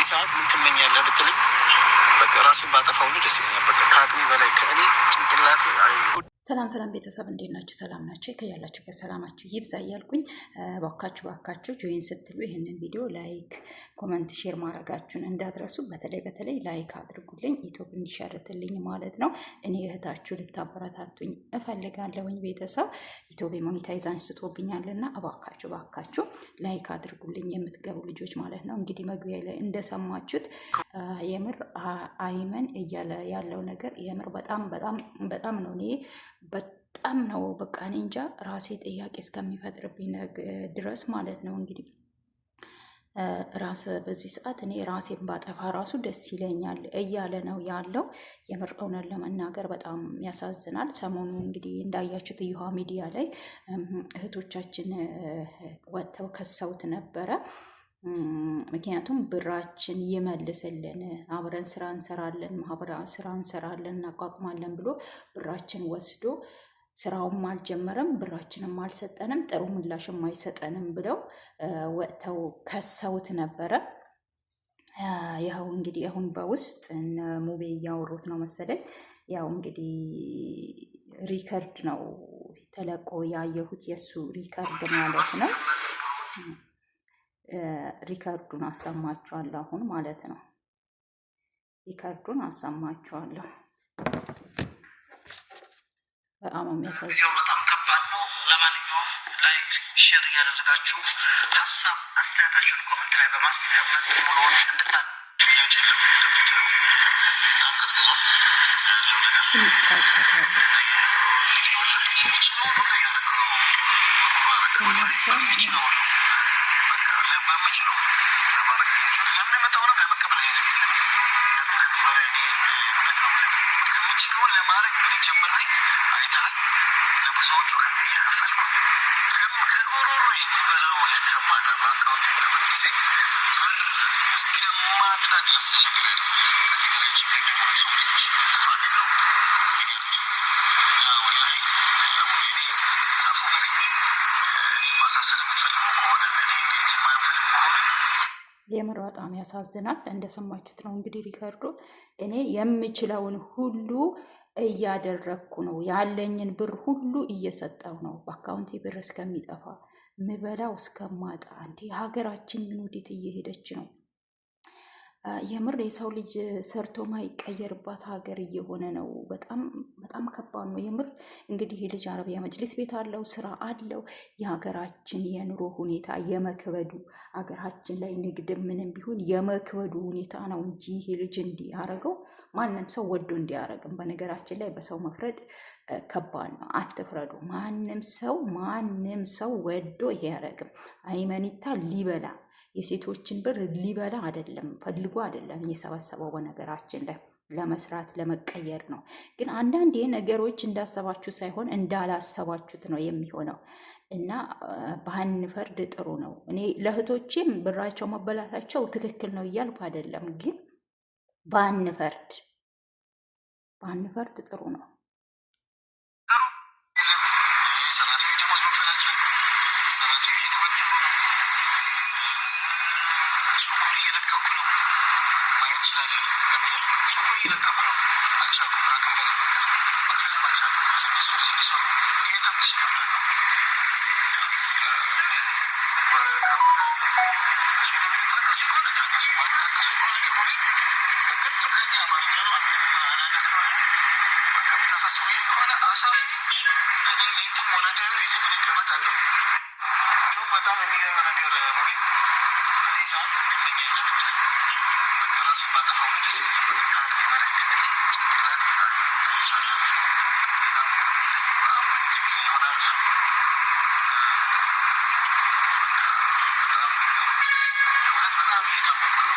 ሰዓት ምን ትመኛለህ ብትለኝ በቃ ራሴን ባጠፋው ደስ ይለኛል። በቃ ከአቅሜ በላይ ከእኔ ጭንቅላቴ ሰላም ሰላም ቤተሰብ እንዴት ናችሁ? ሰላም ናችሁ? ከያላችሁበት ሰላማችሁ ይብዛ እያልኩኝ ባካችሁ ጆይን ስትሉ ይህንን ቪዲዮ ላይክ፣ ኮመንት፣ ሼር ማድረጋችሁን እንዳትረሱ። በተለይ ላይክ አድርጉልኝ ዩቲዩብ እንዲሸርትልኝ ማለት ነው። እኔ እህታችሁ ልታበረታቱኝ እፈልጋለሁኝ። ቤተሰብ ዩቲዩብ ሞኔታይዝ አንስቶብኛልና እባካችሁ ላይክ አድርጉልኝ የምትገቡ ልጆች ማለት ነው። እንግዲህ መግቢያ ላይ እንደሰማችሁት የምር አይመን እያለ ያለው ነገር የምር በጣም ነው እኔ በጣም ነው በቃ እኔ እንጃ ራሴ ጥያቄ እስከሚፈጥርብኝ ድረስ ማለት ነው። እንግዲህ በዚህ ሰዓት እኔ ራሴን ባጠፋ ራሱ ደስ ይለኛል እያለ ነው ያለው። የምር እውነት ለመናገር በጣም ያሳዝናል። ሰሞኑ እንግዲህ እንዳያችሁት እዩሃ ሚዲያ ላይ እህቶቻችን ወጥተው ከሰውት ነበረ። ምክንያቱም ብራችን ይመልስልን፣ አብረን ስራ እንሰራለን፣ ማህበራዊ ስራ እንሰራለን፣ እናቋቁማለን ብሎ ብራችን ወስዶ ስራውም አልጀመረም፣ ብራችንም አልሰጠንም፣ ጥሩ ምላሽም አይሰጠንም ብለው ወጥተው ከሰውት ነበረ። ያው እንግዲህ አሁን በውስጥ ሙቤ እያወሩት ነው መሰለኝ። ያው እንግዲህ ሪከርድ ነው ተለቆ ያየሁት፣ የእሱ ሪከርድ ማለት ነው። ሪከርዱን አሰማችኋለሁ አሁን ማለት ነው። ሪከርዱን አሰማችኋለሁ። በጣም የሚያሳዝነው በጣም ከባድ ነው። ለማንኛውም ላይክ ሼር እያደረጋችሁ ሀሳብ አስተያየታችሁን ኮመንት ላይ በማስቀመጥ ሙሉውን ለማድረግ ብር ጀምሬ አይተሃል። ለብዙዎቹ እየከፈልኩ ከጎሮሮ የሚበላው እስከማጠባ እቃዎች ለበጊዜ እስከማጣ ድረስ ተቸግሬ ነው። ከዚህ በላይ ችግር ደግሞ ሰው ልጅ ጥፋት ነው። ወላሂ ሙቤኔ አፉ ገርኝ ማሳሰር የምትፈልገው ከሆነ እኔ እንዴት የማያፈልግ ከሆነ የምር በጣም ያሳዝናል። እንደሰማችሁት ነው እንግዲህ ሪከርዶ። እኔ የምችለውን ሁሉ እያደረግኩ ነው፣ ያለኝን ብር ሁሉ እየሰጠው ነው፣ በአካውንቴ ብር እስከሚጠፋ ምበላው እስከማጣ። እንዲህ ሀገራችን ምን ወዴት እየሄደች ነው? የምር የሰው ልጅ ሰርቶ ማይቀየርባት ሀገር እየሆነ ነው። በጣም ከባድ ነው የምር። እንግዲህ ልጅ አረቢያ መጅሊስ ቤት አለው፣ ስራ አለው። የሀገራችን የኑሮ ሁኔታ የመክበዱ ሀገራችን ላይ ንግድ ምንም ቢሆን የመክበዱ ሁኔታ ነው እንጂ ይሄ ልጅ እንዲያረገው ማንም ሰው ወዶ እንዲያረግም። በነገራችን ላይ በሰው መፍረድ ከባድ ነው። አትፍረዱ። ማንም ሰው ወዶ ይሄ ያረግም። አይመኒታ ሊበላ የሴቶችን ብር ሊበላ አይደለም፣ ፈልጎ አይደለም እየሰበሰበው። በነገራችን ላይ ለመስራት ለመቀየር ነው። ግን አንዳንዴ ነገሮች እንዳሰባችሁ ሳይሆን እንዳላሰባችሁት ነው የሚሆነው እና ባንፈርድ ጥሩ ነው። እኔ ለእህቶቼም ብራቸው መበላታቸው ትክክል ነው እያልኩ አይደለም፣ ግን ባንፈርድ ጥሩ ነው። በጣም የሚገርም ነገር ነው። በዚህ ሰዓት ትመኛለህ ብትለኝ በቃ ራሴን ባጠፋው ደስ ይለኛል። ከአቅሜ በላይ ከእኔ ጭንቅላቴ አልቻለም። ትክክል ይሆናል። በጣም እየታመምኩ ነው።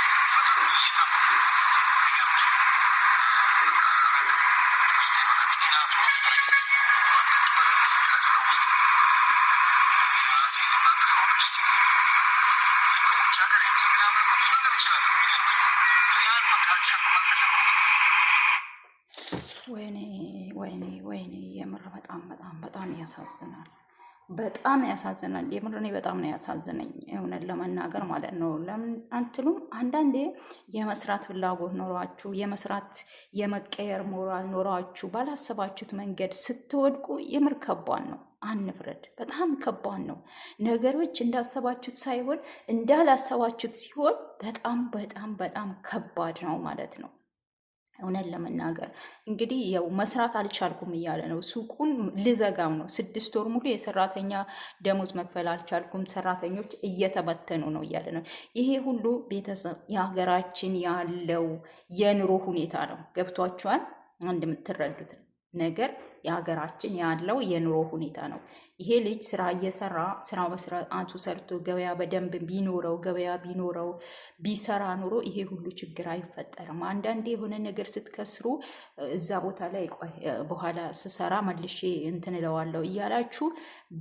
ውስጤ በቃ ጤና ጥሩ ወይኔ የምር በጣም ያሳዝናል። በጣም ያሳዝናል። የምር እኔ በጣም ነው ያሳዝነኝ እውነት ለመናገር ማለት ነው። ለምን አትሉም? አንዳንዴ የመስራት ፍላጎት ኖሯችሁ የመስራት የመቀየር ሞራል ኖሯችሁ ባላሰባችሁት መንገድ ስትወድቁ የምር ከባድ ነው። አንፍረድ። በጣም ከባድ ነው። ነገሮች እንዳሰባችሁት ሳይሆን እንዳላሰባችሁት ሲሆን በጣም በጣም በጣም ከባድ ነው ማለት ነው። እውነት ለመናገር እንግዲህ ያው መስራት አልቻልኩም እያለ ነው። ሱቁን ልዘጋም ነው። 6 ወር ሙሉ የሰራተኛ ደሞዝ መክፈል አልቻልኩም፣ ሰራተኞች እየተበተኑ ነው እያለ ነው። ይሄ ሁሉ ቤተሰብ የሀገራችን ያለው የኑሮ ሁኔታ ነው። ገብቷችኋል? አንድ የምትረዱት ነገር የሀገራችን ያለው የኑሮ ሁኔታ ነው። ይሄ ልጅ ስራ እየሰራ ስራው በስርዓቱ ሰርቶ ገበያ በደንብ ቢኖረው ቢሰራ ኑሮ ይሄ ሁሉ ችግር አይፈጠርም። አንዳንዴ የሆነ ነገር ስትከስሩ እዛ ቦታ ላይ ቆይ በኋላ ስሰራ መልሼ እንትን እለዋለሁ እያላችሁ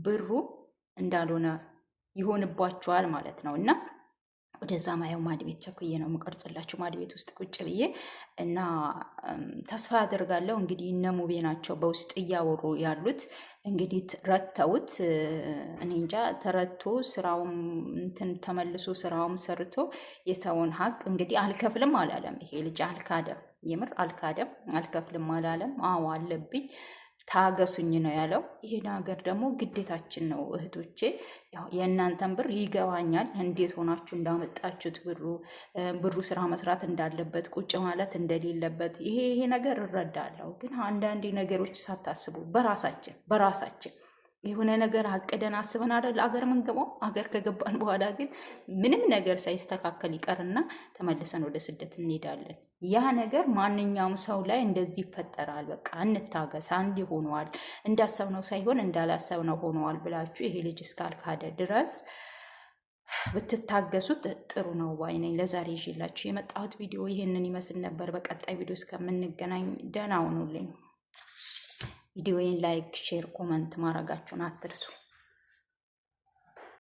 ብሩ እንዳልሆነ ይሆንባችኋል ማለት ነው እና ወደዛ ማየው ማድ ቤት ቸኩዬ ነው የምቀርጽላችሁ፣ ማድ ቤት ውስጥ ቁጭ ብዬ እና ተስፋ ያደርጋለሁ እንግዲህ እነ ሙቤ ናቸው በውስጥ እያወሩ ያሉት። እንግዲህ ረተውት እኔ እንጃ ተረቶ ስራውም እንትን ተመልሶ ስራውም ሰርቶ የሰውን ሀቅ እንግዲህ አልከፍልም አላለም። ይሄ ልጅ አልካደም፣ የምር አልካደም፣ አልከፍልም አላለም። አዎ አለብኝ ታገሱኝ ነው ያለው። ይሄን ሀገር ደግሞ ግዴታችን ነው እህቶቼ። ያው የእናንተን ብር ይገባኛል፣ እንዴት ሆናችሁ እንዳመጣችሁት ብሩ ስራ መስራት እንዳለበት ቁጭ ማለት እንደሌለበት ይሄ ነገር እረዳለሁ። ግን አንዳንዴ ነገሮች ሳታስቡ በራሳችን የሆነ ነገር አቅደን አስበን አይደል አገር ምንገባው። አገር ከገባን በኋላ ግን ምንም ነገር ሳይስተካከል ይቀርና ተመልሰን ወደ ስደት እንሄዳለን። ያ ነገር ማንኛውም ሰው ላይ እንደዚህ ይፈጠራል። በቃ እንታገስ። አንድ ሆኗል፣ እንዳሰብነው ሳይሆን እንዳላሰብነው ሆኗል ብላችሁ ይሄ ልጅ እስካልካደ ድረስ ብትታገሱት ጥሩ ነው ባይ ነኝ። ለዛሬ ይዤላችሁ የመጣሁት ቪዲዮ ይህንን ይመስል ነበር። በቀጣይ ቪዲዮ እስከምንገናኝ ደህና ሁኑልኝ። ቪዲዮዬን ላይክ፣ ሼር፣ ኮመንት ማድረጋችሁን አትርሱ።